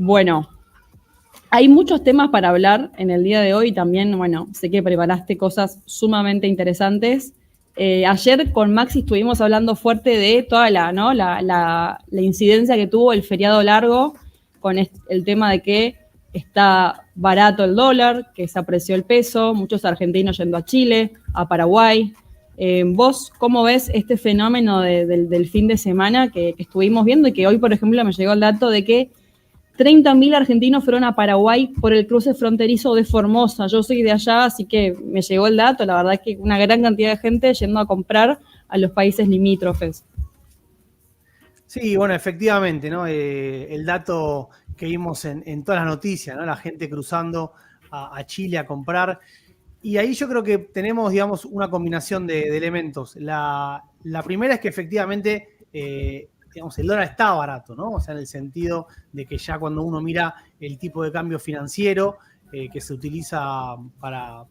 Bueno, hay muchos temas para hablar en el día de hoy. También, bueno, sé que preparaste cosas sumamente interesantes. Ayer con Maxi estuvimos hablando fuerte de toda la incidencia que tuvo el feriado largo con el tema de que está barato el dólar, que se apreció el peso, muchos argentinos yendo a Chile, a Paraguay. ¿Vos cómo ves este fenómeno del fin de semana que estuvimos viendo y que hoy, por ejemplo, me llegó el dato de que 30.000 argentinos fueron a Paraguay por el cruce fronterizo de Formosa? Yo soy de allá, así que me llegó el dato. La verdad es que una gran cantidad de gente yendo a comprar a los países limítrofes. Sí, bueno, efectivamente, ¿no? El dato que vimos en todas las noticias, ¿no? La gente cruzando a Chile a comprar. Y ahí yo creo que tenemos, digamos, una combinación de elementos. La primera es que efectivamente, digamos, el dólar está barato, ¿no? O sea, en el sentido de que ya cuando uno mira el tipo de cambio financiero que se utiliza para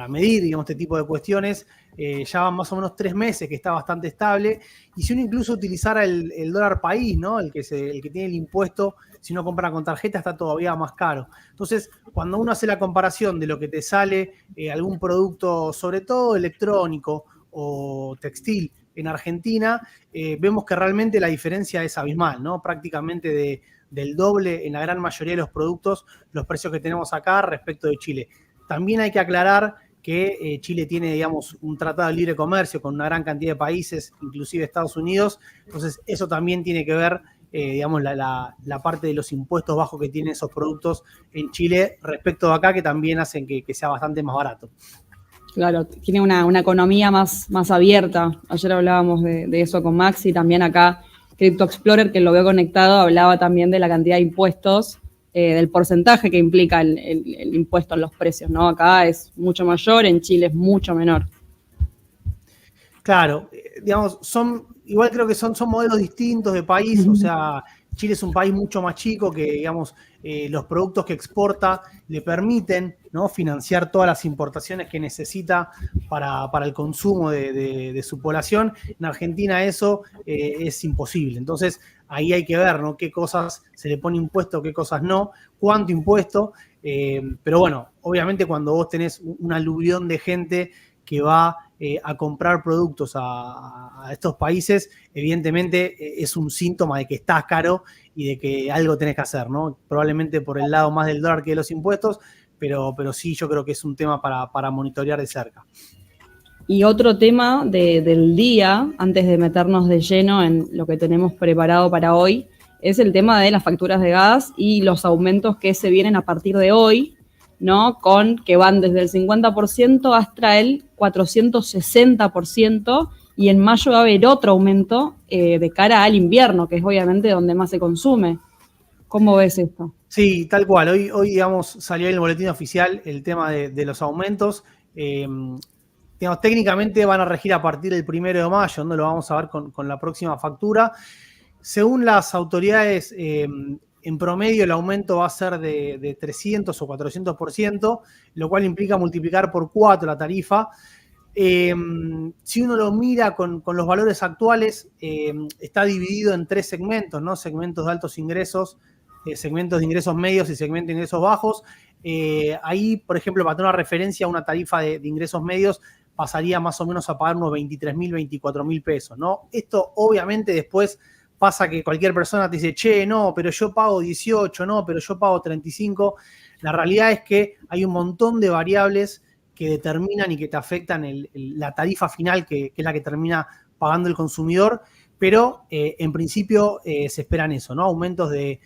medir, digamos, este tipo de cuestiones, ya van más o menos 3 meses que está bastante estable. Y si uno incluso utilizara el dólar país, ¿no? El que tiene el impuesto, si uno compra con tarjeta está todavía más caro. Entonces, cuando uno hace la comparación de lo que te sale algún producto, sobre todo electrónico o textil en Argentina, vemos que realmente la diferencia es abismal, ¿no? Prácticamente del doble en la gran mayoría de los productos, los precios que tenemos acá respecto de Chile. También hay que aclarar que Chile tiene, digamos, un tratado de libre comercio con una gran cantidad de países, inclusive Estados Unidos. Entonces, eso también tiene que ver, digamos, la parte de los impuestos bajos que tienen esos productos en Chile respecto de acá, que también hacen que sea bastante más barato. Claro, tiene una economía más abierta. Ayer hablábamos de eso con Maxi, también acá Crypto Explorer, que lo veo conectado, hablaba también de la cantidad de impuestos, del porcentaje que implica el impuesto en los precios, ¿no? Acá es mucho mayor, en Chile es mucho menor. Claro, digamos, igual creo que son modelos distintos de país, o sea, Chile es un país mucho más chico que, digamos, los productos que exporta le permiten, ¿no?, financiar todas las importaciones que necesita para el consumo de su población. En Argentina eso es imposible. Entonces, ahí hay que ver, ¿no?, qué cosas se le pone impuesto, qué cosas no, cuánto impuesto. Pero bueno, obviamente cuando vos tenés un aluvión de gente que va a comprar productos a estos países, evidentemente es un síntoma de que estás caro y de que algo tenés que hacer, ¿no? Probablemente por el lado más del dólar que de los impuestos, pero sí yo creo que es un tema para monitorear de cerca. Y otro tema del día, antes de meternos de lleno en lo que tenemos preparado para hoy, es el tema de las facturas de gas y los aumentos que se vienen a partir de hoy, ¿no? Que van desde el 50% hasta el 460%, y en mayo va a haber otro aumento de cara al invierno, que es obviamente donde más se consume. ¿Cómo ves esto? Sí, tal cual. Hoy digamos, salió en el boletín oficial el tema de los aumentos. Digamos, técnicamente van a regir a partir del 1 de mayo, donde lo vamos a ver con la próxima factura. Según las autoridades, en promedio el aumento va a ser de 300 o 400%, lo cual implica multiplicar por 4 la tarifa. Si uno lo mira con los valores actuales, está dividido en 3 segmentos, ¿no? Segmentos de altos ingresos, segmentos de ingresos medios y segmentos de ingresos bajos. Ahí, por ejemplo, para tener una referencia, una tarifa de ingresos medios pasaría más o menos a pagar unos 23.000, 24.000 pesos, ¿no? Esto obviamente después pasa que cualquier persona te dice, che, no, pero yo pago 18, no, pero yo pago 35. La realidad es que hay un montón de variables que determinan y que te afectan la tarifa final, que es la que termina pagando el consumidor, pero en principio se esperan eso, ¿no? Aumentos de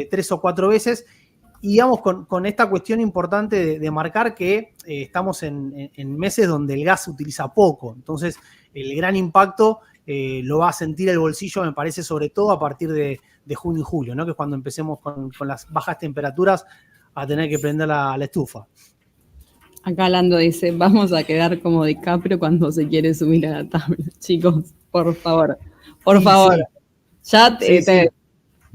3 o 4 veces. Y digamos, con esta cuestión importante de marcar que estamos en meses donde el gas se utiliza poco. Entonces, el gran impacto lo va a sentir el bolsillo, me parece, sobre todo a partir de junio y julio, ¿no? Que es cuando empecemos con las bajas temperaturas a tener que prender la estufa. Acá Lando dice, vamos a quedar como DiCaprio cuando se quiere subir a la tabla. Chicos, por favor, por favor. Sí.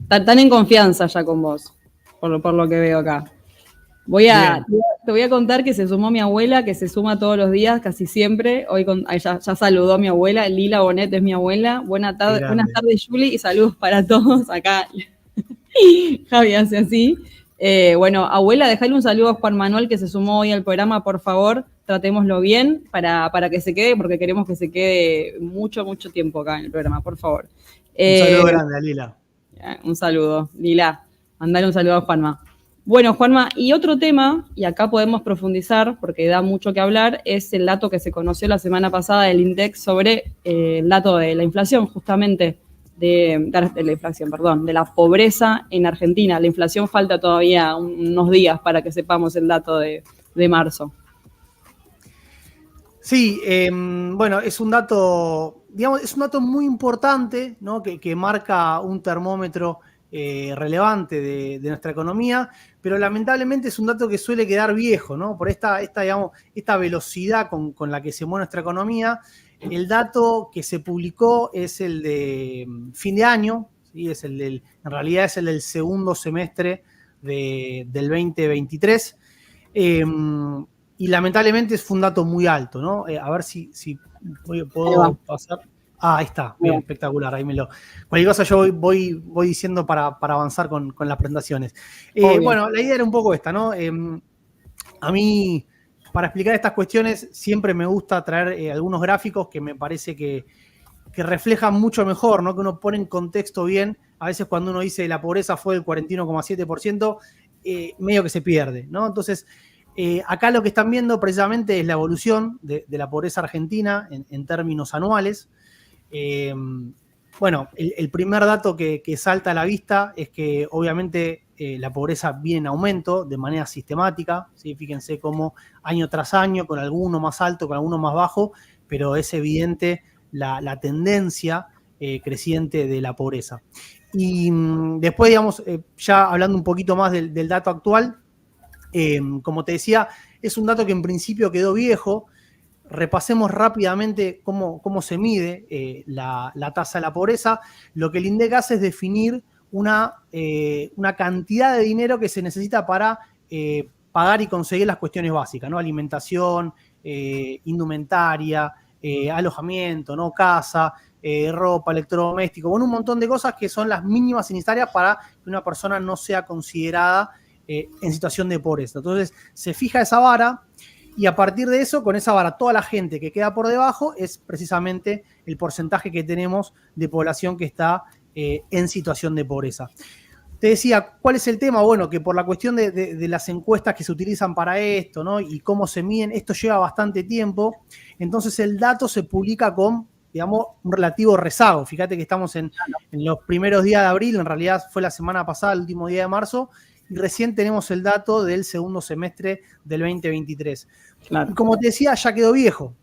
Ya están en confianza ya con vos, por lo que veo acá. Te voy a contar que se sumó mi abuela, que se suma todos los días, casi siempre. Hoy ya saludó a mi abuela, Lila Bonet es mi abuela. Buenas tardes, Juli, y saludos para todos acá. Javi hace así. Bueno, abuela, dejale un saludo a Juan Manuel que se sumó hoy al programa, por favor, tratémoslo bien para que se quede, porque queremos que se quede mucho, mucho tiempo acá en el programa, por favor. Un saludo grande a Lila. Un saludo, Lila, mandale un saludo a Juanma. Bueno, Juanma, y otro tema, y acá podemos profundizar porque da mucho que hablar, es el dato que se conoció la semana pasada del INDEX sobre el dato de la inflación, justamente, de la inflación, perdón, de la pobreza en Argentina. La inflación falta todavía unos días para que sepamos el dato de marzo. Sí, bueno, es un dato, digamos, es un dato muy importante, ¿no? Que marca un termómetro relevante de nuestra economía, pero lamentablemente es un dato que suele quedar viejo, ¿no? Por digamos, esta velocidad con la que se mueve nuestra economía. El dato que se publicó es el de fin de año, ¿sí? En realidad es el del segundo semestre del 2023. Y lamentablemente fue un dato muy alto, ¿no? A ver si puedo pasar. Ah, ahí está, bien, espectacular, ahí cualquier cosa yo voy diciendo para avanzar con las presentaciones. Bueno, la idea era un poco esta, ¿no? A mí, para explicar estas cuestiones, siempre me gusta traer algunos gráficos que me parece que reflejan mucho mejor, ¿no? Que uno pone en contexto bien. A veces cuando uno dice la pobreza fue del 41,7%, medio que se pierde, ¿no? Entonces, acá lo que están viendo precisamente es la evolución de la pobreza argentina en términos anuales. Bueno, el primer dato que salta a la vista es que obviamente la pobreza viene en aumento de manera sistemática, ¿sí? Fíjense cómo año tras año, con alguno más alto, con alguno más bajo, pero es evidente la tendencia creciente de la pobreza. Y después, digamos, ya hablando un poquito más del dato actual, como te decía, es un dato que en principio quedó viejo. Repasemos rápidamente cómo se mide la tasa de la pobreza. Lo que el INDEC hace es definir una cantidad de dinero que se necesita para pagar y conseguir las cuestiones básicas, ¿no? Alimentación, indumentaria, alojamiento, ¿no? Casa, ropa, electrodoméstico, bueno, un montón de cosas que son las mínimas y necesarias para que una persona no sea considerada en situación de pobreza. Entonces, se fija esa vara y a partir de eso, con esa vara, toda la gente que queda por debajo es precisamente el porcentaje que tenemos de población que está en situación de pobreza. Te decía, ¿cuál es el tema? Bueno, que por la cuestión de las encuestas que se utilizan para esto, ¿no? Y cómo se miden, esto lleva bastante tiempo. Entonces, el dato se publica con, digamos, un relativo rezago. Fíjate que estamos en los primeros días de abril, en realidad fue la semana pasada, el último día de marzo, y recién tenemos el dato del segundo semestre del 2023. Claro. Y como te decía, ya quedó viejo.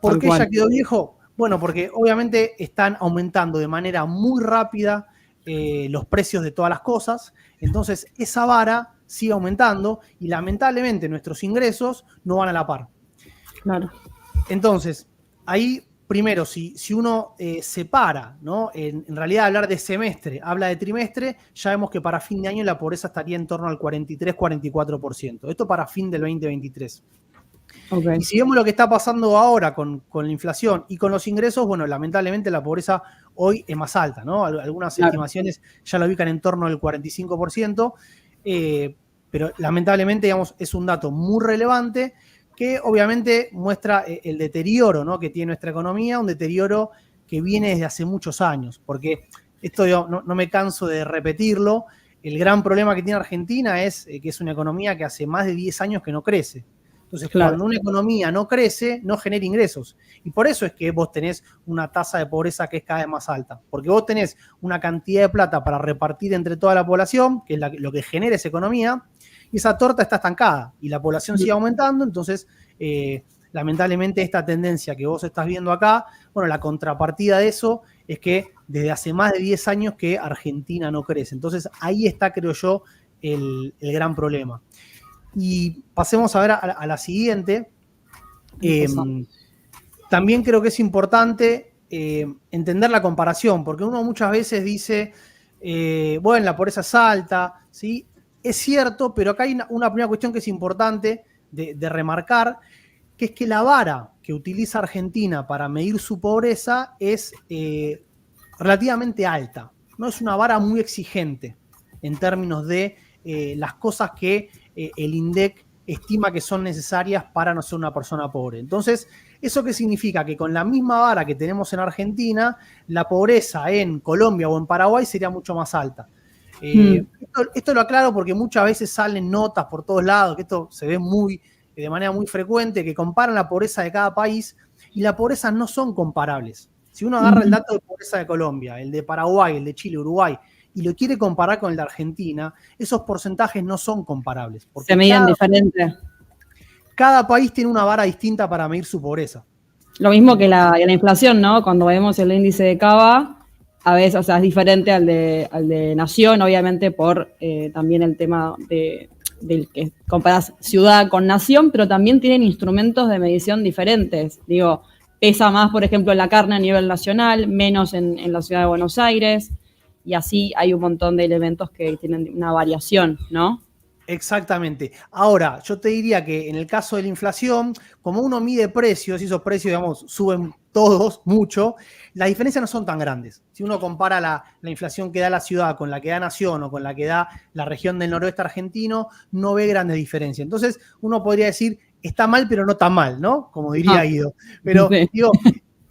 ¿Por qué ya quedó viejo? Bueno, porque obviamente están aumentando de manera muy rápida los precios de todas las cosas. Entonces, esa vara sigue aumentando y lamentablemente nuestros ingresos no van a la par. Claro. Entonces, ahí, primero, si uno separa, ¿no? En realidad hablar de semestre, habla de trimestre, ya vemos que para fin de año la pobreza estaría en torno al 43-44%. Esto para fin del 2023. Okay. Y si vemos lo que está pasando ahora con la inflación y con los ingresos, bueno, lamentablemente la pobreza hoy es más alta, ¿no? Algunas estimaciones ya la ubican en torno al 45%, pero lamentablemente, digamos, es un dato muy relevante que obviamente muestra el deterioro, ¿no? Que tiene nuestra economía, un deterioro que viene desde hace muchos años, porque esto yo no me canso de repetirlo, el gran problema que tiene Argentina es que es una economía que hace más de 10 años que no crece. Entonces, cuando una economía no crece, no genera ingresos. Y por eso es que vos tenés una tasa de pobreza que es cada vez más alta. Porque vos tenés una cantidad de plata para repartir entre toda la población, que es lo que genera esa economía, y esa torta está estancada. Y la población sigue aumentando, entonces, lamentablemente, esta tendencia que vos estás viendo acá, bueno, la contrapartida de eso es que desde hace más de 10 años que Argentina no crece. Entonces, ahí está, creo yo, el gran problema. Y pasemos a ver a la siguiente. También creo que es importante entender la comparación, porque uno muchas veces dice, bueno, la pobreza es alta, ¿sí? Es cierto, pero acá hay una primera cuestión que es importante de remarcar, que es que la vara que utiliza Argentina para medir su pobreza es relativamente alta, no es una vara muy exigente. en términos de las cosas que el INDEC estima que son necesarias para no ser una persona pobre. Entonces, ¿eso qué significa? Que con la misma vara que tenemos en Argentina, la pobreza en Colombia o en Paraguay sería mucho más alta. Esto lo aclaro porque muchas veces salen notas por todos lados, que esto se ve de manera muy frecuente, que comparan la pobreza de cada país y las pobrezas no son comparables. Si uno agarra el dato de pobreza de Colombia, el de Paraguay, el de Chile, Uruguay, y lo quiere comparar con el de Argentina, esos porcentajes no son comparables. Se medían diferente. Cada país tiene una vara distinta para medir su pobreza. Lo mismo que la inflación, ¿no? Cuando vemos el índice de Cava, a veces, o sea, es diferente al de Nación, obviamente, por también el tema del que comparas ciudad con nación, pero también tienen instrumentos de medición diferentes. Digo, pesa más, por ejemplo, la carne a nivel nacional, menos en la ciudad de Buenos Aires, y así hay un montón de elementos que tienen una variación, ¿no? Exactamente. Ahora, yo te diría que en el caso de la inflación, como uno mide precios, y esos precios, digamos, suben todos mucho, las diferencias no son tan grandes. Si uno compara la inflación que da la ciudad con la que da Nación o con la que da la región del noroeste argentino, no ve grandes diferencias. Entonces, uno podría decir, está mal, pero no tan mal, ¿no? Como diría Guido. Pero, digo,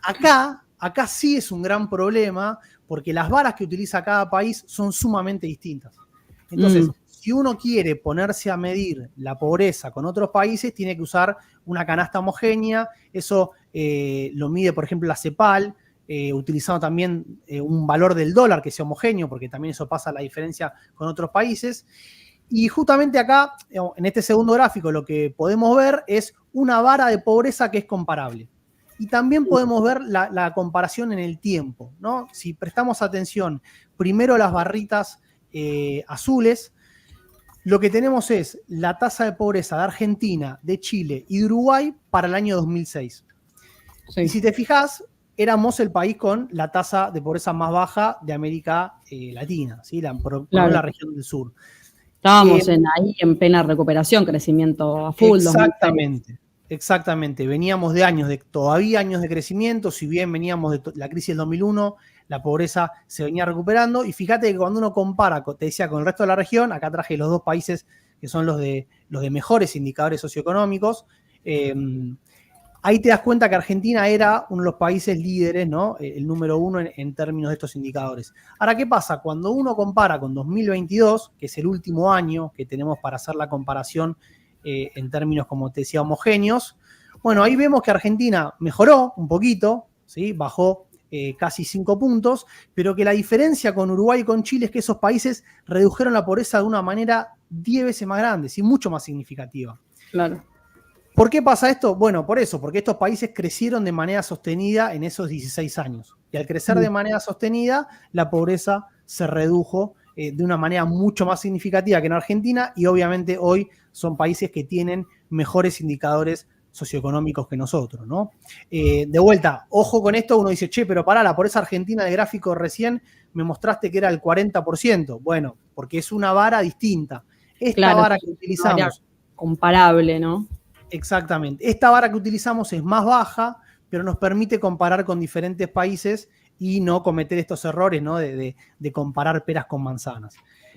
acá sí es un gran problema porque las varas que utiliza cada país son sumamente distintas. Entonces, si uno quiere ponerse a medir la pobreza con otros países, tiene que usar una canasta homogénea. Eso lo mide, por ejemplo, la CEPAL, utilizando también un valor del dólar que sea homogéneo, porque también eso pasa la diferencia con otros países. Y justamente acá, en este segundo gráfico, lo que podemos ver es una vara de pobreza que es comparable. Y también podemos ver la comparación en el tiempo, ¿no? Si prestamos atención, primero las barritas azules, lo que tenemos es la tasa de pobreza de Argentina, de Chile y de Uruguay para el año 2006. Sí. Y si te fijas, éramos el país con la tasa de pobreza más baja de América Latina, ¿sí? La región del sur. Estábamos ahí en plena recuperación, crecimiento a full. Exactamente. Veníamos de todavía años de crecimiento, si bien veníamos de la crisis del 2001, la pobreza se venía recuperando. Y fíjate que cuando uno compara, te decía, con el resto de la región, acá traje los dos países que son los de mejores indicadores socioeconómicos, ahí te das cuenta que Argentina era uno de los países líderes, ¿no? El número uno en términos de estos indicadores. Ahora, ¿qué pasa? Cuando uno compara con 2022, que es el último año que tenemos para hacer la comparación en términos, como te decía, homogéneos, bueno, ahí vemos que Argentina mejoró un poquito, ¿sí? Bajó casi 5 puntos, pero que la diferencia con Uruguay y con Chile es que esos países redujeron la pobreza de una manera 10 veces más grande, ¿sí? Mucho más significativa. Claro. ¿Por qué pasa esto? Bueno, por eso, porque estos países crecieron de manera sostenida en esos 16 años. Y al crecer de manera sostenida, la pobreza se redujo de una manera mucho más significativa que en Argentina, y obviamente hoy son países que tienen mejores indicadores socioeconómicos que nosotros, ¿no? De vuelta, ojo con esto, uno dice, che, pero pará, la pobreza argentina del gráfico recién me mostraste que era el 40%. Bueno, porque es una vara distinta. Esta vara que utilizamos... comparable, ¿no? Exactamente. Esta vara que utilizamos es más baja, pero nos permite comparar con diferentes países y no cometer estos errores, ¿no? De comparar peras con manzanas.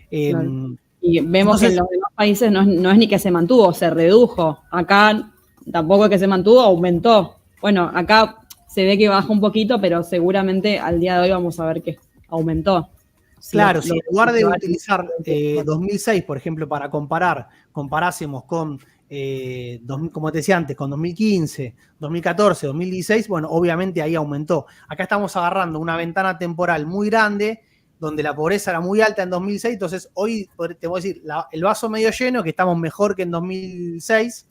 Claro. Y vemos que en los demás países no es ni que se mantuvo, se redujo. Acá tampoco es que se mantuvo, aumentó. Bueno, acá se ve que baja un poquito, pero seguramente al día de hoy vamos a ver que aumentó. Claro, si en lugar de utilizar 2006, por ejemplo, para comparásemos con, como te decía antes, con 2015, 2014, 2016, bueno, obviamente ahí aumentó. Acá estamos agarrando una ventana temporal muy grande, donde la pobreza era muy alta en 2006, entonces hoy te voy a decir, el vaso medio lleno, que estamos mejor que en 2006,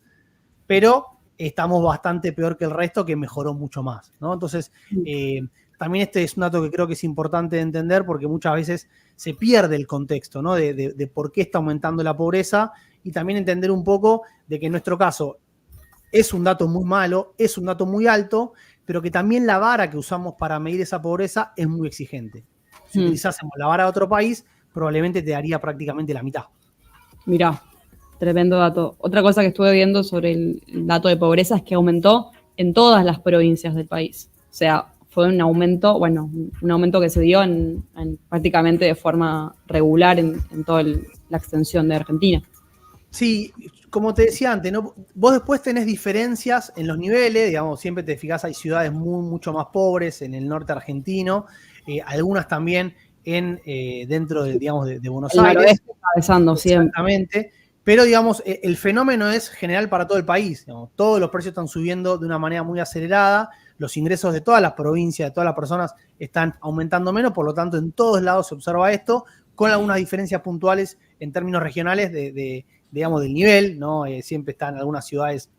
pero estamos bastante peor que el resto, que mejoró mucho más, ¿no? Entonces, también este es un dato que creo que es importante de entender, porque muchas veces se pierde el contexto, ¿no? De por qué está aumentando la pobreza, y también entender un poco de que en nuestro caso es un dato muy malo, es un dato muy alto, pero que también la vara que usamos para medir esa pobreza es muy exigente. Si utilizásemos la vara de otro país, probablemente te daría prácticamente la mitad. Mirá, tremendo dato. Otra cosa que estuve viendo sobre el dato de pobreza es que aumentó en todas las provincias del país. O sea, fue un aumento, bueno, un aumento que se dio prácticamente de forma regular en toda la extensión de Argentina. Sí, como te decía antes, ¿no? Vos después tenés diferencias en los niveles, digamos, siempre te fijás, hay ciudades mucho más pobres en el norte argentino, algunas también dentro de, digamos, de Buenos El Aires. noroeste atravesando siempre. Exactamente. Pero, digamos, el fenómeno es general para todo el país. Digamos, todos los precios están subiendo de una manera muy acelerada, los ingresos de todas las provincias, de todas las personas están aumentando menos, por lo tanto, en todos lados se observa esto, con algunas diferencias puntuales en términos regionales digamos, del nivel, ¿no? Siempre están algunas ciudades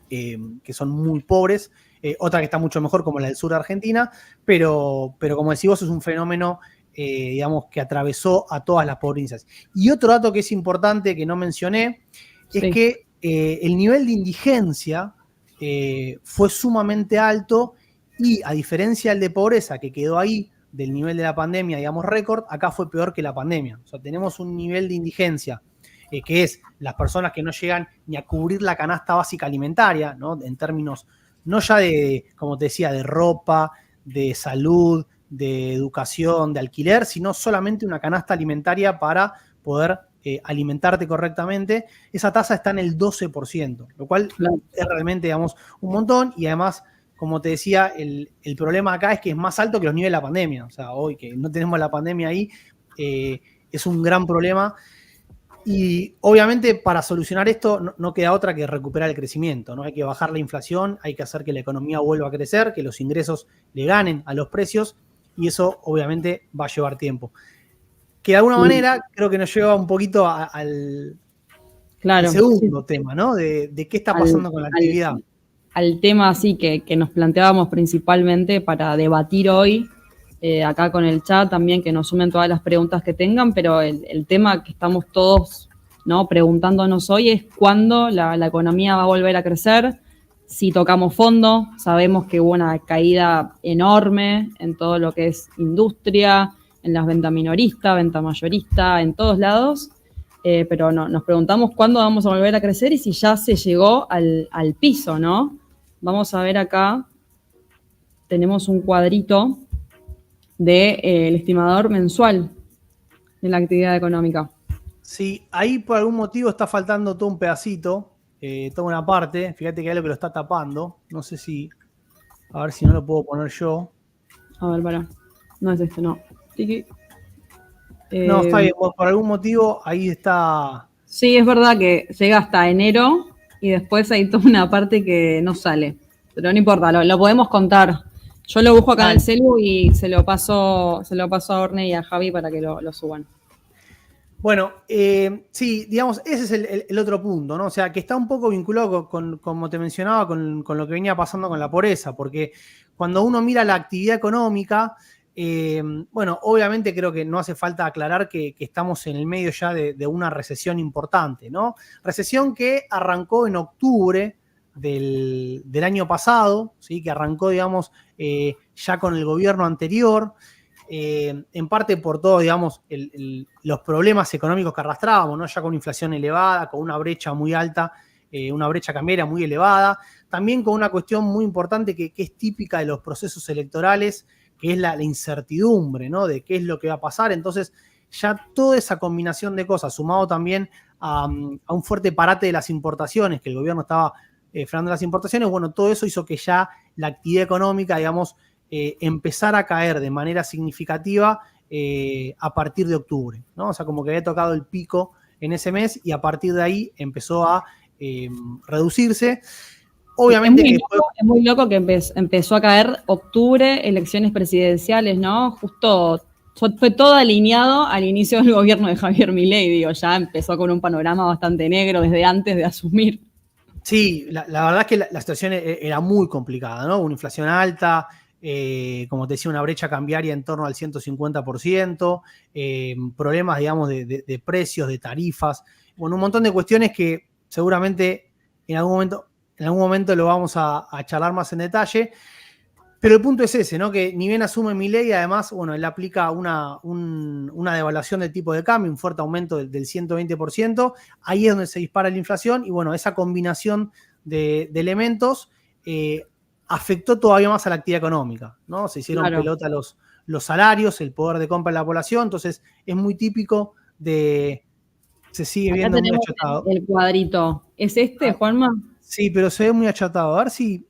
que son muy pobres, otra que está mucho mejor, como la del sur de Argentina, pero como decís vos, es un fenómeno, digamos, que atravesó a todas las provincias. Y otro dato que es importante, que no mencioné, es que el nivel de indigencia fue sumamente alto y, a diferencia del de pobreza, que quedó ahí del nivel de la pandemia, digamos, récord, acá fue peor que la pandemia. O sea, tenemos un nivel de indigencia que es las personas que no llegan ni a cubrir la canasta básica alimentaria, ¿no? En términos, no ya de, como te decía, de ropa, de salud, de educación, de alquiler, sino solamente una canasta alimentaria para poder alimentarte correctamente. Esa tasa está en el 12%, lo cual es realmente, digamos, un montón. Y además, como te decía, el problema acá es que es más alto que los niveles de la pandemia. O sea, hoy que no tenemos la pandemia ahí, es un gran problema. Y obviamente para solucionar esto no queda otra que recuperar el crecimiento, ¿no? Hay que bajar la inflación, hay que hacer que la economía vuelva a crecer, que los ingresos le ganen a los precios, y eso obviamente va a llevar tiempo. Que de alguna manera creo que nos lleva un poquito al segundo tema, ¿no? De qué está pasando con la actividad. Al tema así que nos planteábamos principalmente para debatir hoy, acá con el chat también, que nos sumen todas las preguntas que tengan, pero el tema que estamos todos, ¿no?, preguntándonos hoy es cuándo la economía va a volver a crecer, si tocamos fondo. Sabemos que hubo una caída enorme en todo lo que es industria, en las ventas minoristas, venta mayorista, en todos lados, pero no, nos preguntamos cuándo vamos a volver a crecer y si ya se llegó al piso, ¿no? Vamos a ver acá, tenemos un cuadrito del estimador mensual de la actividad económica. Sí, ahí por algún motivo está faltando todo un pedacito, toda una parte. Fíjate que hay algo que lo está tapando. No sé si, a ver si no lo puedo poner yo. A ver, pará. No es este, no. No, está bien, por algún motivo ahí está. Sí, es verdad que llega hasta enero y después hay toda una parte que no sale. Pero no importa, lo podemos contar. Yo lo busco acá en el celu y se lo paso a Orne y a Javi para que lo suban. Bueno, sí, digamos, ese es el otro punto, ¿no? O sea, que está un poco vinculado como te mencionaba, con lo que venía pasando con la pobreza, porque cuando uno mira la actividad económica, bueno, obviamente creo que no hace falta aclarar que estamos en el medio ya de una recesión importante, ¿no? Recesión que arrancó en octubre del año pasado, ¿sí? Que arrancó, digamos, ya con el gobierno anterior, en parte por todo, digamos, los problemas económicos que arrastrábamos, ¿no? Ya con inflación elevada, con una brecha muy alta, una brecha cambiaria muy elevada, también con una cuestión muy importante que es típica de los procesos electorales, que es la incertidumbre, ¿no? De qué es lo que va a pasar. Entonces, ya toda esa combinación de cosas, sumado también a un fuerte parate de las importaciones, que el gobierno estaba frenando las importaciones, bueno, todo eso hizo que ya la actividad económica, digamos, empezara a caer de manera significativa a partir de octubre, ¿no? O sea, como que había tocado el pico en ese mes y a partir de ahí empezó a reducirse. Obviamente es muy loco que empezó a caer octubre, elecciones presidenciales, ¿no? Justo fue todo alineado al inicio del gobierno de Javier Milei, digo, ya empezó con un panorama bastante negro desde antes de asumir. Sí, la verdad es que la situación era muy complicada, ¿no? Una inflación alta, como te decía, una brecha cambiaria en torno al 150%, problemas, digamos, de precios, de tarifas, bueno, un montón de cuestiones que seguramente en algún momento lo vamos a charlar más en detalle. Pero el punto es ese, ¿no? Que ni bien asume Milei, además, bueno, él aplica una devaluación del tipo de cambio, un fuerte aumento del 120%, ahí es donde se dispara la inflación y, bueno, esa combinación de elementos afectó todavía más a la actividad económica, ¿no? Se hicieron pelota los salarios, el poder de compra de la población, entonces es muy típico de... Se sigue viendo muy achatado. El cuadrito. ¿Es este, Juanma? Sí, pero se ve muy achatado. A ver si...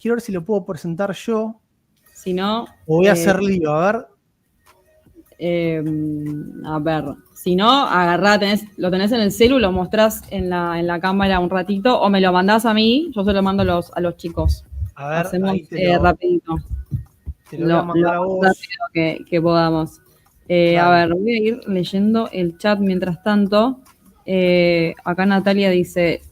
Quiero ver si lo puedo presentar yo. Si no... O voy a hacer lío, a ver. A ver, si no, agarrá, lo tenés en el celu, lo mostrás en la cámara un ratito, o me lo mandás a mí, yo se lo mando a los chicos. A ver, hacemos ahí rapidito. Te lo voy a mandar a vos. Rápido que podamos. A ver, voy a ir leyendo el chat mientras tanto. Acá Natalia dice: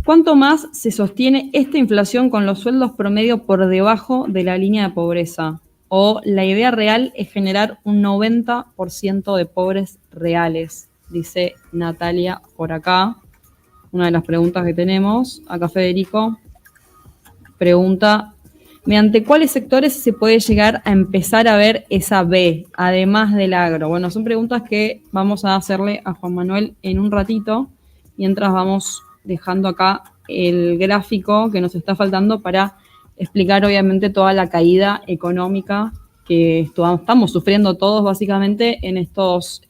¿cuánto más se sostiene esta inflación con los sueldos promedio por debajo de la línea de pobreza? O la idea real es generar un 90% de pobres reales, dice Natalia por acá. Una de las preguntas que tenemos. Acá Federico pregunta: ¿mediante cuáles sectores se puede llegar a empezar a ver esa B, además del agro? Bueno, son preguntas que vamos a hacerle a Juan Manuel en un ratito, mientras vamos dejando acá el gráfico que nos está faltando para explicar obviamente toda la caída económica que estamos sufriendo todos básicamente en estos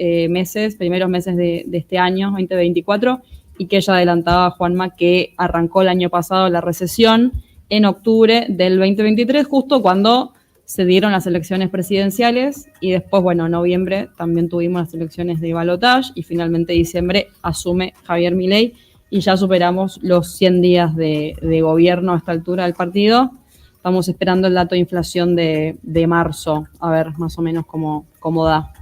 primeros meses de este año 2024, y que ya adelantaba Juanma que arrancó el año pasado la recesión en octubre del 2023, justo cuando se dieron las elecciones presidenciales, y después, bueno, en noviembre también tuvimos las elecciones de balotaje, y finalmente en diciembre asume Javier Milei, y ya superamos los 100 días de gobierno a esta altura del partido. Estamos esperando el dato de inflación de marzo, a ver más o menos cómo da.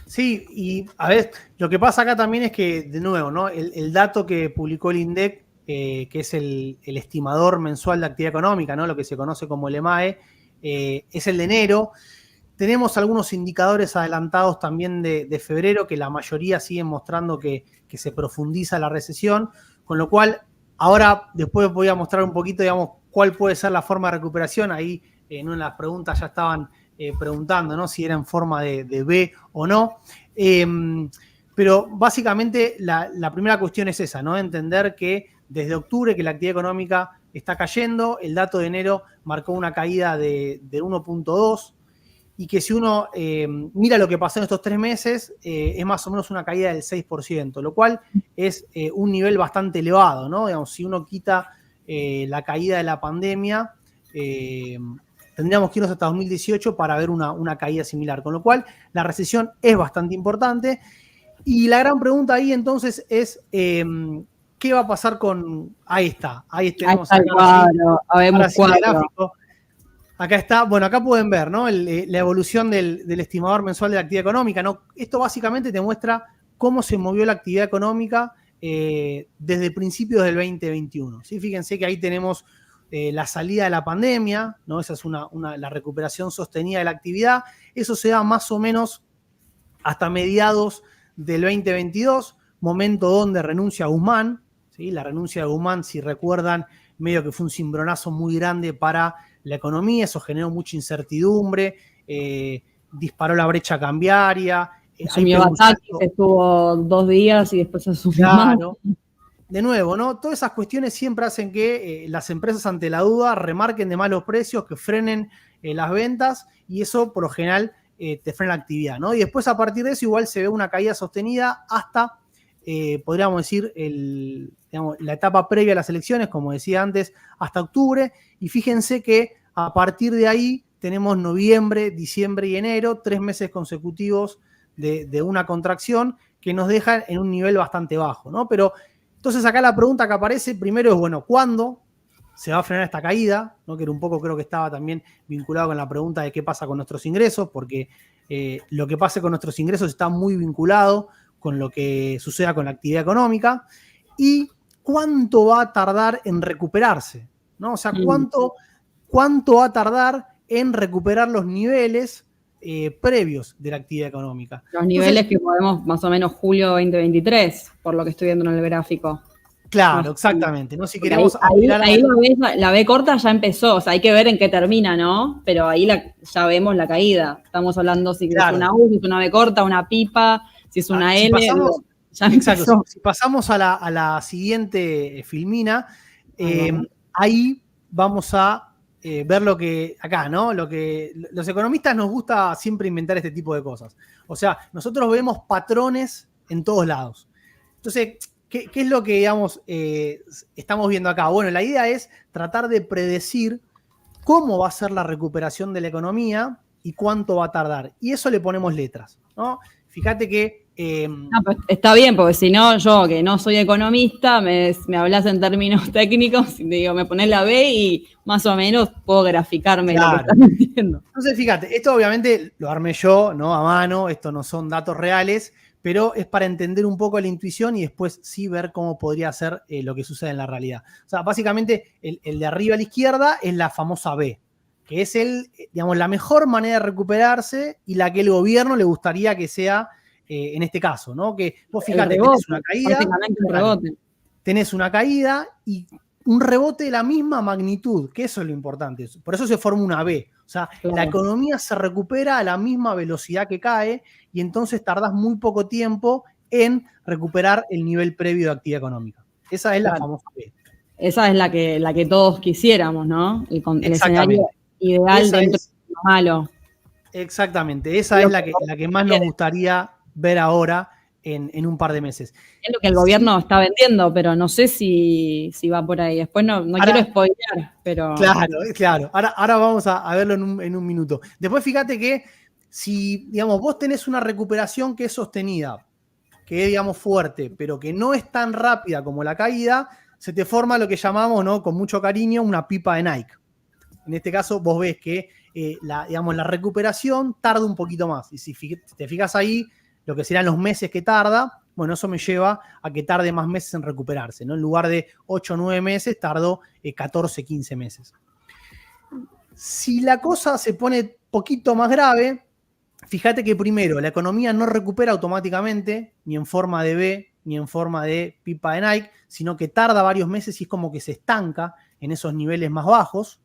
Sí, y a ver, lo que pasa acá también es que, de nuevo, ¿no? El dato que publicó el INDEC, que es el estimador mensual de actividad económica, ¿no? Lo que se conoce como el EMAE, es el de enero. Tenemos algunos indicadores adelantados también de febrero, que la mayoría siguen mostrando que se profundiza la recesión, con lo cual ahora después voy a mostrar un poquito, digamos, cuál puede ser la forma de recuperación. Ahí en una de las preguntas ya estaban preguntando, ¿no? Si era en forma de B o no. Pero básicamente la primera cuestión es esa, ¿no? Entender que desde octubre que la actividad económica está cayendo, el dato de enero marcó una caída de 1.2, y que si uno mira lo que pasó en estos 3 meses, es más o menos una caída del 6%, lo cual es un nivel bastante elevado, ¿no? Digamos, si uno quita la caída de la pandemia, tendríamos que irnos hasta 2018 para ver una caída similar, con lo cual la recesión es bastante importante. Y la gran pregunta ahí entonces es, ¿qué va a pasar con... Ahí está, tenemos el cuadro, el gráfico. Acá está, bueno, acá pueden ver, ¿no? La evolución del estimador mensual de la actividad económica, ¿no? Esto básicamente te muestra cómo se movió la actividad económica desde principios del 2021, ¿sí? Fíjense que ahí tenemos la salida de la pandemia, ¿no? Esa es la recuperación sostenida de la actividad. Eso se da más o menos hasta mediados del 2022, momento donde renuncia Guzmán, ¿sí? La renuncia de Guzmán, si recuerdan, medio que fue un cimbronazo muy grande para la economía, eso generó mucha incertidumbre, disparó la brecha cambiaria. Asumió Bataki, estuvo 2 días y después asumió más. De nuevo, ¿no? Todas esas cuestiones siempre hacen que las empresas ante la duda remarquen de malos precios, que frenen las ventas, y eso por lo general te frena la actividad, ¿no? Y después a partir de eso igual se ve una caída sostenida hasta, podríamos decir, la etapa previa a las elecciones, como decía antes, hasta octubre. Y fíjense que a partir de ahí tenemos noviembre, diciembre y enero, 3 meses consecutivos de una contracción que nos deja en un nivel bastante bajo, ¿no? Pero entonces acá la pregunta que aparece primero es, bueno, ¿cuándo se va a frenar esta caída? ¿No? Que era un poco, creo que estaba también vinculado con la pregunta de qué pasa con nuestros ingresos, porque lo que pase con nuestros ingresos está muy vinculado con lo que suceda con la actividad económica. Y cuánto va a tardar en recuperarse, ¿no? O sea, cuánto va a tardar en recuperar los niveles previos de la actividad económica. Los niveles que podemos más o menos julio 2023, por lo que estoy viendo en el gráfico. Claro, exactamente. ¿No? Si queremos ahí la B corta ya empezó, o sea, hay que ver en qué termina, ¿no? Pero ahí ya vemos la caída. Estamos hablando si es una U, si es una B corta, una pipa, si es una L. Si pasamos a la siguiente filmina, ahí vamos a ver lo que acá, ¿no? Lo que los economistas nos gusta siempre inventar este tipo de cosas. O sea, nosotros vemos patrones en todos lados. Entonces, ¿qué es lo que, digamos, estamos viendo acá? Bueno, la idea es tratar de predecir cómo va a ser la recuperación de la economía y cuánto va a tardar. Y eso le ponemos letras, ¿no? Fíjate que... No, pues está bien, porque si no, yo que no soy economista, me hablas en términos técnicos, y te digo, me pones la B y más o menos puedo graficarme lo que estás diciendo. Entonces, fíjate, esto obviamente lo armé yo, ¿no? A mano, esto no son datos reales, pero es para entender un poco la intuición y después sí ver cómo podría ser lo que sucede en la realidad. O sea, básicamente el de arriba a la izquierda es la famosa B, que es digamos, la mejor manera de recuperarse y la que el gobierno le gustaría que sea en este caso, ¿no? Que vos fíjate, tenés una caída, un rebote. Tenés una caída y un rebote de la misma magnitud, que eso es lo importante. Por eso se forma una B. O sea, claro, la economía se recupera a la misma velocidad que cae y entonces tardás muy poco tiempo en recuperar el nivel previo de actividad económica. Esa es la famosa B. Esa es la que todos quisiéramos, ¿no? El escenario ideal esa dentro de lo malo. Exactamente, esa es la que más nos gustaría ver ahora en un par de meses. Es lo que el gobierno está vendiendo, pero no sé si va por ahí. Después no ahora, quiero spoilear, pero... Claro. Ahora vamos a verlo en un minuto. Después fíjate que si, digamos, vos tenés una recuperación que es sostenida, que es, digamos, fuerte, pero que no es tan rápida como la caída, se te forma lo que llamamos, ¿no? Con mucho cariño, una pipa de Nike. En este caso, vos ves que digamos, la recuperación tarda un poquito más. Y si te fijas ahí, lo que serán los meses que tarda, bueno, eso me lleva a que tarde más meses en recuperarse, ¿no? En lugar de 8 o 9 meses, tardó 14, 15 meses. Si la cosa se pone poquito más grave, fíjate que primero, la economía no recupera automáticamente, ni en forma de V, ni en forma de pipa de Nike, sino que tarda varios meses y es como que se estanca en esos niveles más bajos.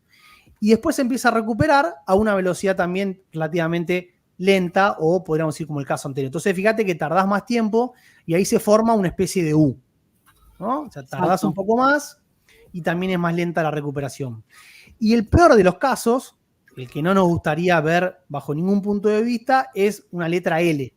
Y después se empieza a recuperar a una velocidad también relativamente lenta, o podríamos decir como el caso anterior. Entonces, fíjate que tardás más tiempo y ahí se forma una especie de U, ¿no? O sea, tardás un poco más y también es más lenta la recuperación. Y el peor de los casos, el que no nos gustaría ver bajo ningún punto de vista, es una letra L.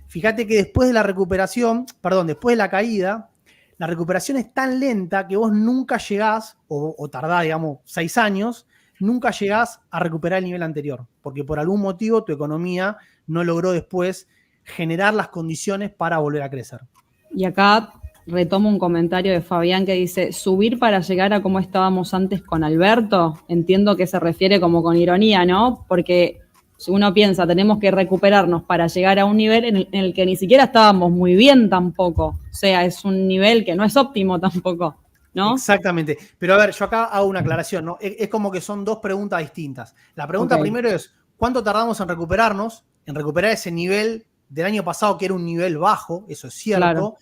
Fíjate que después de la recuperación, después de la caída, la recuperación es tan lenta que vos nunca llegás, o tardás, digamos, 6 años, nunca llegás a recuperar el nivel anterior, porque por algún motivo tu economía no logró después generar las condiciones para volver a crecer. Y acá retomo un comentario de Fabián que dice, subir para llegar a cómo estábamos antes con Alberto, entiendo que se refiere como con ironía, ¿no? Porque si uno piensa, tenemos que recuperarnos para llegar a un nivel en el que ni siquiera estábamos muy bien tampoco, o sea, es un nivel que no es óptimo tampoco. ¿No? Exactamente. Pero a ver, yo acá hago una aclaración, ¿no? Es como que son dos preguntas distintas. La pregunta primero es, ¿cuánto tardamos en recuperarnos? En recuperar ese nivel del año pasado, que era un nivel bajo, eso es cierto. Claro.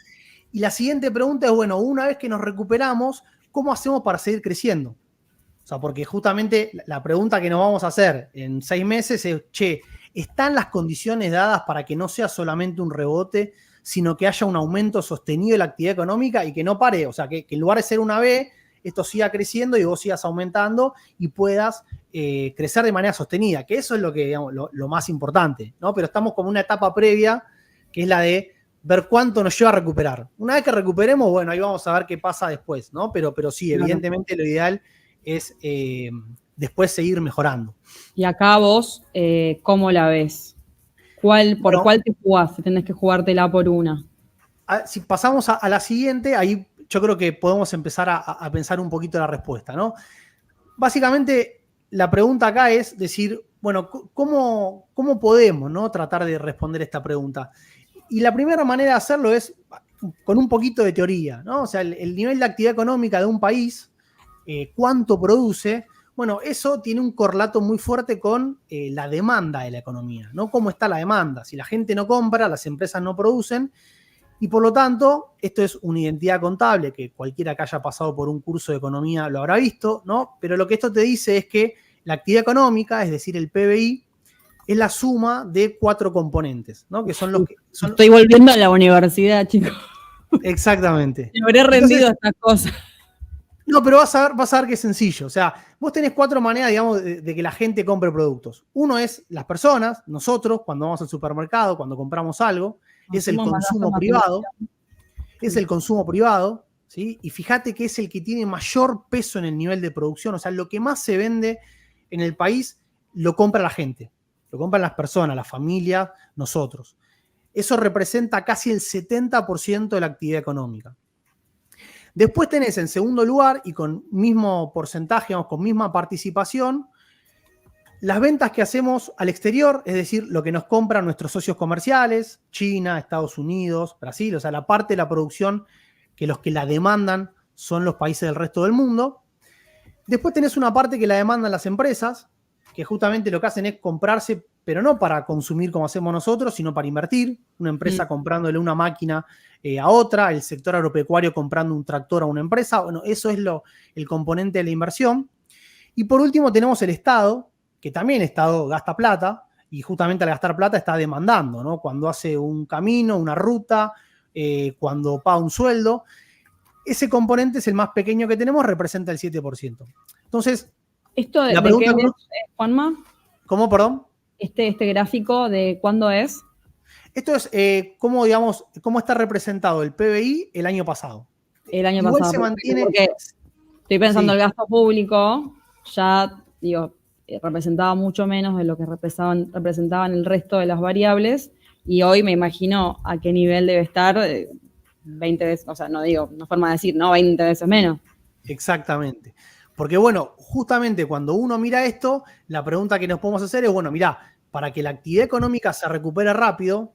Y la siguiente pregunta es, bueno, una vez que nos recuperamos, ¿cómo hacemos para seguir creciendo? O sea, porque justamente la pregunta que nos vamos a hacer en 6 meses es, ¿están las condiciones dadas para que no sea solamente un rebote, sino que haya un aumento sostenido de la actividad económica y que no pare? O sea, que en lugar de ser una B, esto siga creciendo y vos sigas aumentando y puedas crecer de manera sostenida, que eso es lo que, digamos, lo más importante, ¿no? Pero estamos como una etapa previa, que es la de ver cuánto nos lleva a recuperar. Una vez que recuperemos, bueno, ahí vamos a ver qué pasa después, ¿no? Pero sí, evidentemente lo ideal es después seguir mejorando. Y acá vos, ¿cómo la ves? ¿Por cuál te jugás? Si tenés que jugártela por una. Si pasamos a la siguiente, ahí yo creo que podemos empezar a pensar un poquito la respuesta, ¿no? Básicamente, la pregunta acá es decir, bueno, ¿cómo podemos, ¿no? tratar de responder esta pregunta? Y la primera manera de hacerlo es con un poquito de teoría, ¿no? O sea, el nivel de actividad económica de un país, cuánto produce. Bueno, eso tiene un correlato muy fuerte con la demanda de la economía, ¿no? ¿Cómo está la demanda? Si la gente no compra, las empresas no producen, y por lo tanto, esto es una identidad contable, que cualquiera que haya pasado por un curso de economía lo habrá visto, ¿no? Pero lo que esto te dice es que la actividad económica, es decir, el PBI, es la suma de 4 componentes, ¿no? Que son los que... Estoy volviendo a la universidad, chicos. Exactamente. Me habré rendido a estas cosas. No, pero vas a ver que es sencillo. O sea, vos tenés 4 maneras, digamos, de que la gente compre productos. Uno es las personas, nosotros, cuando vamos al supermercado, cuando compramos algo, es el Consumo más gasto consumo más privado, es producción. el consumo privado, ¿sí? Y fíjate que es el que tiene mayor peso en el nivel de producción. O sea, lo que más se vende en el país lo compra la gente, lo compran las personas, la familia, nosotros. Eso representa casi el 70% de la actividad económica. Después tenés en segundo lugar, y con mismo porcentaje, digamos, con misma participación, las ventas que hacemos al exterior, es decir, lo que nos compran nuestros socios comerciales, China, Estados Unidos, Brasil, o sea, la parte de la producción que los que la demandan son los países del resto del mundo. Después tenés una parte que la demandan las empresas, que justamente lo que hacen es comprarse, pero no para consumir como hacemos nosotros, sino para invertir. Una empresa comprándole una máquina a otra, el sector agropecuario comprando un tractor a una empresa. Bueno, eso es el componente de la inversión. Y por último tenemos el Estado, que también el Estado gasta plata, y justamente al gastar plata está demandando, ¿no? Cuando hace un camino, una ruta, cuando paga un sueldo. Ese componente es el más pequeño que tenemos, representa el 7%. Entonces, ¿Esto la de qué pregunta... es, Juanma? ¿Cómo, perdón? Este gráfico de cuándo es. Esto es cómo, digamos, cómo está representado el PBI el año pasado. El año Igual pasado. se mantiene... Porque estoy pensando Sí, el gasto público, ya, digo, representaba mucho menos de lo que representaban el resto de las variables, y hoy me imagino a qué nivel debe estar 20 veces, o sea, no digo, no forma de decir, no, 20 veces menos. exactamente. Porque, bueno, justamente cuando uno mira esto, la pregunta que nos podemos hacer es, bueno, mirá, para que la actividad económica se recupere rápido,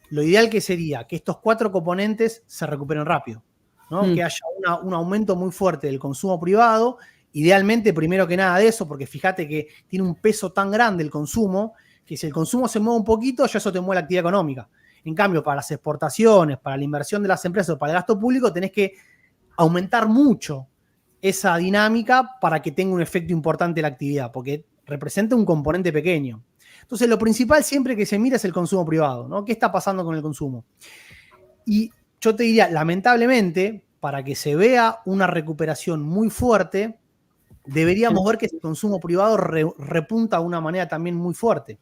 lo ideal que sería que estos 4 componentes se recuperen rápido, ¿no? Que haya un aumento muy fuerte del consumo privado, idealmente primero que nada de eso, porque fíjate que tiene un peso tan grande el consumo, que si el consumo se mueve un poquito, ya eso te mueve la actividad económica. En cambio, para las exportaciones, para la inversión de las empresas o para el gasto público, tenés que aumentar mucho esa dinámica para que tenga un efecto importante la actividad, porque representa un componente pequeño. Entonces, lo principal siempre que se mira es el consumo privado, ¿no? ¿Qué está pasando con el consumo? Y yo te diría, lamentablemente, para que se vea una recuperación muy fuerte, deberíamos ver que ese consumo privado repunta de una manera también muy fuerte.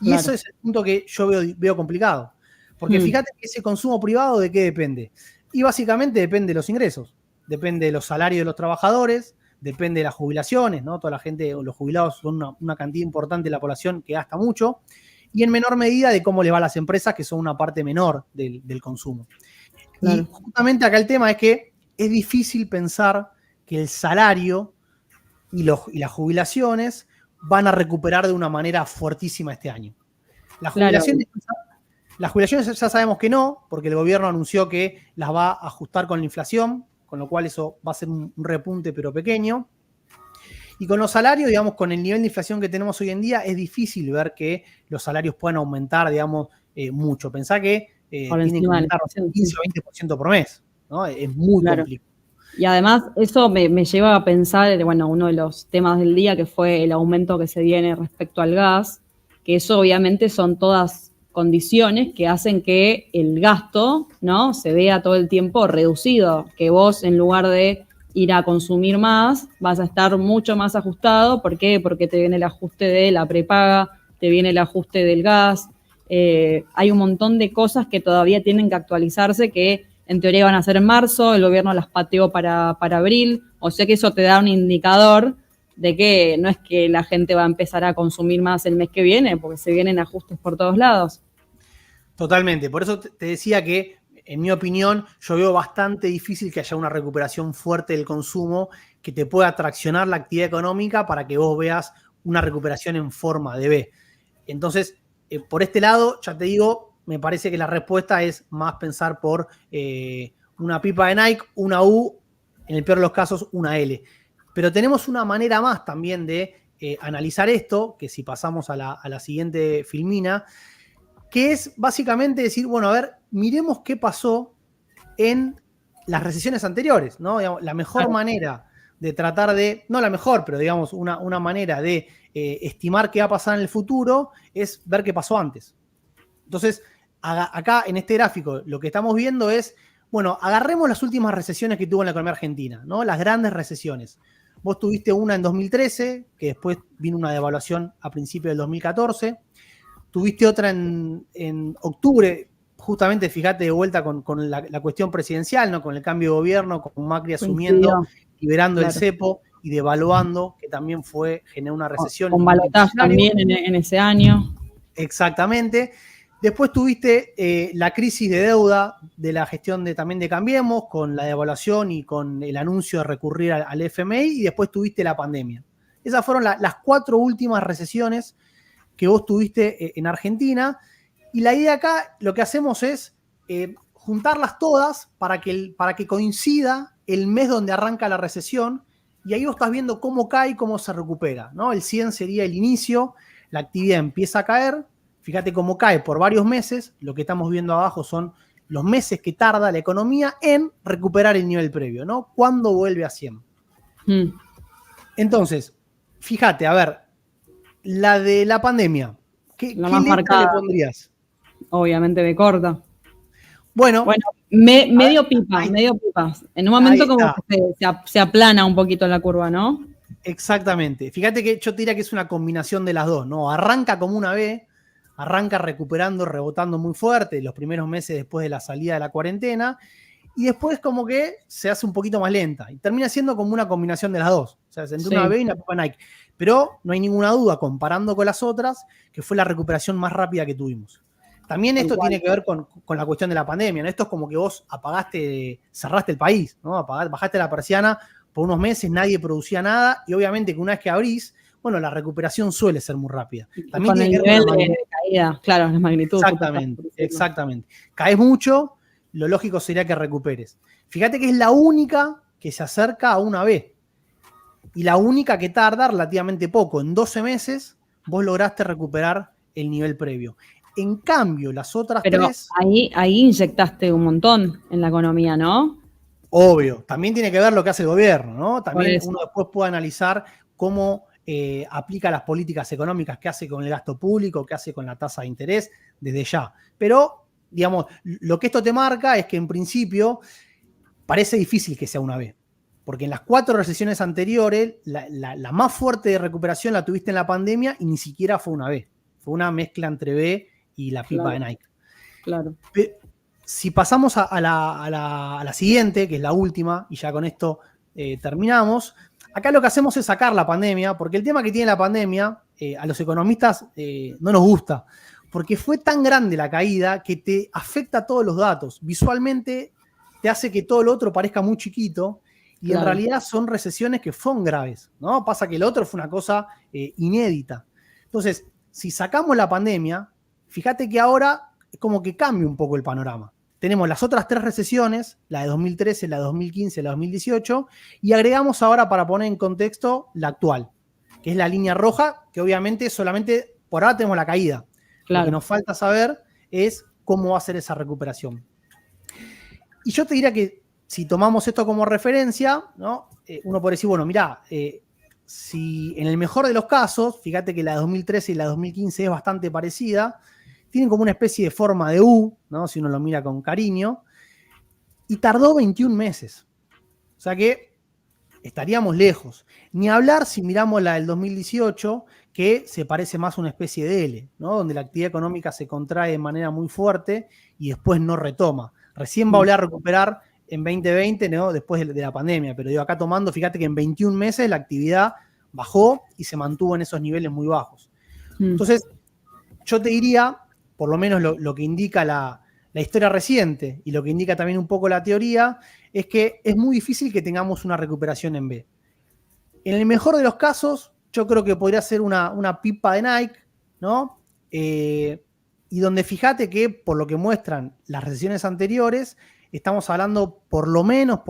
Y Claro. eso es el punto que yo veo complicado. Porque fíjate que ese consumo privado, ¿de qué depende? Y básicamente depende de los ingresos. Depende de los salarios de los trabajadores, depende de las jubilaciones, ¿no? Toda la gente, los jubilados son una cantidad importante de la población que gasta mucho. Y en menor medida de cómo le va a las empresas, que son una parte menor del consumo. Claro. Y justamente acá el tema es que es difícil pensar que el salario y las jubilaciones van a recuperar de una manera fuertísima este año. Las jubilaciones, ya sabemos que no, porque el gobierno anunció que las va a ajustar con la inflación, con lo cual eso va a ser un repunte pero pequeño. Y con los salarios, digamos, con el nivel de inflación que tenemos hoy en día, es difícil ver que los salarios puedan aumentar, digamos, mucho. Pensá que tienen que aumentar 15 o 20% por mes, ¿no? Es muy complicado. Y además eso me lleva a pensar, bueno, uno de los temas del día que fue el aumento que se viene respecto al gas, que eso obviamente son todas condiciones que hacen que el gasto, ¿no?, se vea todo el tiempo reducido, que vos en lugar de ir a consumir más, vas a estar mucho más ajustado. ¿Por qué? Porque te viene el ajuste de la prepaga, te viene el ajuste del gas, hay un montón de cosas que todavía tienen que actualizarse, que en teoría van a ser en marzo, el gobierno las pateó para abril, o sea que eso te da un indicador de que no es que la gente va a empezar a consumir más el mes que viene, porque se vienen ajustes por todos lados. Totalmente, por eso te decía que, en mi opinión, yo veo bastante difícil que haya una recuperación fuerte del consumo que te pueda traccionar la actividad económica para que vos veas una recuperación en forma de V. Entonces, por este lado, ya te digo, me parece que la respuesta es más pensar por una pipa de Nike, una U, en el peor de los casos, una L. Pero tenemos una manera más también de analizar esto, que si pasamos a la siguiente filmina, que es básicamente decir, bueno, a ver, miremos qué pasó en las recesiones anteriores, ¿no? Digamos, la mejor manera de tratar de, no la mejor, pero digamos una manera de estimar qué va a pasar en el futuro es ver qué pasó antes. Entonces, acá en este gráfico lo que estamos viendo es, Bueno, agarremos las últimas recesiones que tuvo en la economía argentina, ¿no? Las grandes recesiones. Vos tuviste una en 2013, que después vino una devaluación a principios del 2014. Tuviste otra en octubre, justamente, fíjate, de vuelta con la cuestión presidencial, ¿no? Con el cambio de gobierno, con Macri asumiendo, liberando el cepo y devaluando, que también generó una recesión. Con Balotage también en ese año. Exactamente. Después tuviste la crisis de deuda de la gestión también de Cambiemos, con la devaluación y con el anuncio de recurrir al FMI, y después tuviste la pandemia. Esas fueron las 4 últimas recesiones que vos tuviste en Argentina. Y la idea acá, lo que hacemos es juntarlas todas para que coincida el mes donde arranca la recesión, y ahí vos estás viendo cómo cae y cómo se recupera, ¿no? El 100 sería el inicio, la actividad empieza a caer. Fíjate cómo cae por varios meses. Lo que estamos viendo abajo son los meses que tarda la economía en recuperar el nivel previo, ¿no? ¿Cuándo vuelve a 100? Entonces, fíjate, a ver, la de la pandemia, ¿qué letra le pondrías? Obviamente B corta. Bueno, medio pipas. En un momento como que se aplana un poquito la curva, ¿no? Exactamente. Fíjate que yo te diría que es una combinación de las dos, ¿no? Arranca como una B, arranca recuperando, rebotando muy fuerte los primeros meses después de la salida de la cuarentena, y después como que se hace un poquito más lenta y termina siendo como una combinación de las dos. O sea, entre una B y una pipa Nike. Pero no hay ninguna duda, comparando con las otras, que fue la recuperación más rápida que tuvimos. También esto tiene que ver con la cuestión de la pandemia, ¿no? Esto es como que vos cerraste el país, ¿no? Bajaste la persiana por unos meses, nadie producía nada, y obviamente que una vez que abrís, bueno, la recuperación suele ser muy rápida. También con el nivel de caída, claro, la magnitud. Exactamente. Caes mucho, lo lógico sería que recuperes. Fíjate que es la única que se acerca a una B. Y la única que tarda relativamente poco. En 12 meses vos lograste recuperar el nivel previo. En cambio, las otras tres... Ahí inyectaste un montón en la economía, ¿no? Obvio. También tiene que ver lo que hace el gobierno, ¿no? También uno después puede analizar cómo aplica las políticas económicas, qué hace con el gasto público, qué hace con la tasa de interés, desde ya. Pero, digamos, lo que esto te marca es que en principio parece difícil que sea una B. Porque en las 4 recesiones anteriores, la más fuerte de recuperación la tuviste en la pandemia y ni siquiera fue una B. Fue una mezcla entre B y la pipa de Nike. Claro. Si pasamos a la siguiente, que es la última, y ya con esto terminamos, acá lo que hacemos es sacar la pandemia, porque el tema que tiene la pandemia a los economistas no nos gusta, porque fue tan grande la caída que te afecta todos los datos. Visualmente te hace que todo lo otro parezca muy chiquito, y en realidad son recesiones que son graves, ¿no? Pasa que el otro fue una cosa inédita. Entonces, si sacamos la pandemia, fíjate que ahora es como que cambia un poco el panorama. Tenemos las otras 3 recesiones, la de 2013, la de 2015, la de 2018, y agregamos ahora, para poner en contexto, la actual, que es la línea roja, que obviamente solamente por ahora tenemos la caída. Lo que nos falta saber es cómo va a ser esa recuperación. Y yo te diría que si tomamos esto como referencia, ¿no? Uno puede decir, bueno, mirá, si en el mejor de los casos, fíjate que la de 2013 y la de 2015 es bastante parecida, tienen como una especie de forma de U, ¿no? Si uno lo mira con cariño, y tardó 21 meses. O sea que estaríamos lejos. Ni hablar si miramos la del 2018, que se parece más a una especie de L, ¿no? Donde la actividad económica se contrae de manera muy fuerte y después no retoma. Recién va a volver a recuperar en 2020, ¿no? Después de la pandemia, pero digo, acá tomando, fíjate que en 21 meses la actividad bajó y se mantuvo en esos niveles muy bajos. Entonces, yo te diría, por lo menos lo que indica la historia reciente y lo que indica también un poco la teoría, es que es muy difícil que tengamos una recuperación en B. En el mejor de los casos, yo creo que podría ser una pipa de Nike, ¿no? Y donde fíjate que, por lo que muestran las recesiones anteriores, estamos hablando por lo menos,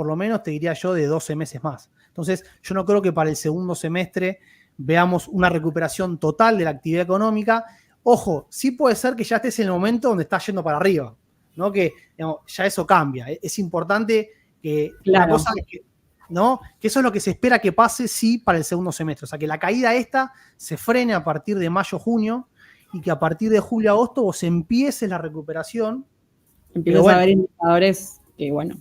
te diría yo, de 12 meses más. Entonces, yo no creo que para el segundo semestre veamos una recuperación total de la actividad económica. Ojo, sí puede ser que ya estés en el momento donde estás yendo para arriba, ¿no? Que digamos, ya eso cambia. Es importante que la cosa, ¿no? Que eso es lo que se espera que pase, sí, para el segundo semestre. O sea, que la caída esta se frene a partir de mayo, junio, y que a partir de julio, agosto vos empieces la recuperación. Empiezas a ver indicadores bueno,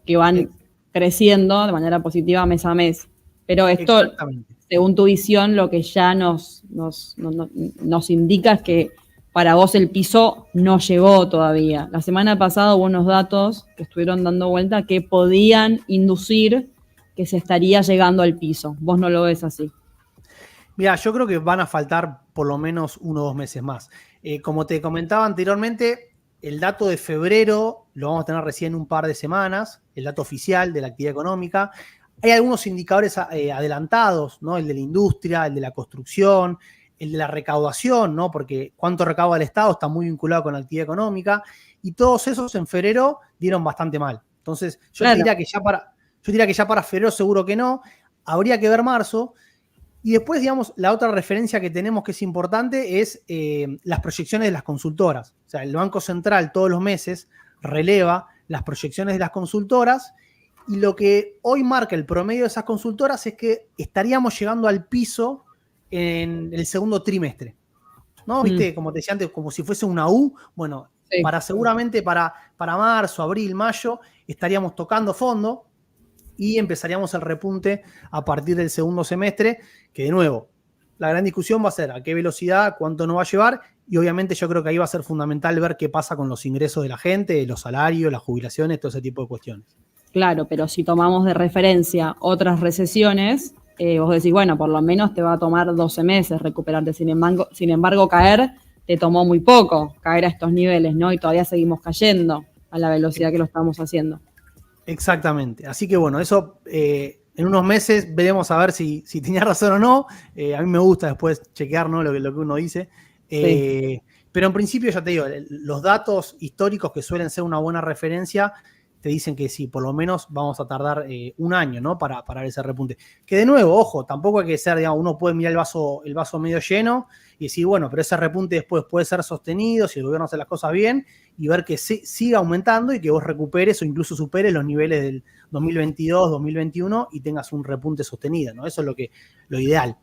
que van creciendo de manera positiva mes a mes. Pero esto, según tu visión, lo que ya nos indica es que para vos el piso no llegó todavía. La semana pasada hubo unos datos que estuvieron dando vuelta que podían inducir que se estaría llegando al piso. Vos no lo ves así. Mira, yo creo que van a faltar por lo menos 1 o 2 meses más. Como te comentaba anteriormente, el dato de febrero lo vamos a tener recién en un par de semanas, el dato oficial de la actividad económica. Hay algunos indicadores adelantados, ¿no? El de la industria, el de la construcción, el de la recaudación, ¿no? Porque cuánto recauda el Estado está muy vinculado con la actividad económica, y todos esos en febrero dieron bastante mal. Entonces, yo diría que ya para febrero seguro que no, habría que ver marzo. Y después, digamos, la otra referencia que tenemos que es importante es las proyecciones de las consultoras. O sea, el Banco Central todos los meses releva las proyecciones de las consultoras, y lo que hoy marca el promedio de esas consultoras es que estaríamos llegando al piso en el segundo trimestre. ¿No? ¿Viste? Como te decía antes, como si fuese una U. Bueno, sí. Seguramente para marzo, abril, mayo, estaríamos tocando fondo y empezaríamos el repunte a partir del segundo semestre, que de nuevo, la gran discusión va a ser a qué velocidad, cuánto nos va a llevar, y obviamente yo creo que ahí va a ser fundamental ver qué pasa con los ingresos de la gente, los salarios, las jubilaciones, todo ese tipo de cuestiones. Claro, pero si tomamos de referencia otras recesiones, vos decís, bueno, por lo menos te va a tomar 12 meses recuperarte. Sin embargo, caer te tomó muy poco, caer a estos niveles, ¿no? Y todavía seguimos cayendo a la velocidad que lo estamos haciendo. Exactamente. Así que bueno, eso en unos meses veremos a ver si tenía razón o no. A mí me gusta después chequear, ¿no? lo que uno dice. Sí. Pero en principio, ya te digo, los datos históricos que suelen ser una buena referencia te dicen que sí, por lo menos vamos a tardar 1 año, ¿no? Para ver ese repunte. Que de nuevo, ojo, tampoco hay que ser, digamos, uno puede mirar el vaso medio lleno y decir, bueno, pero ese repunte después puede ser sostenido si el gobierno hace las cosas bien, y ver que siga aumentando y que vos recuperes o incluso superes los niveles del 2022, 2021 y tengas un repunte sostenido, ¿no? Eso es lo ideal.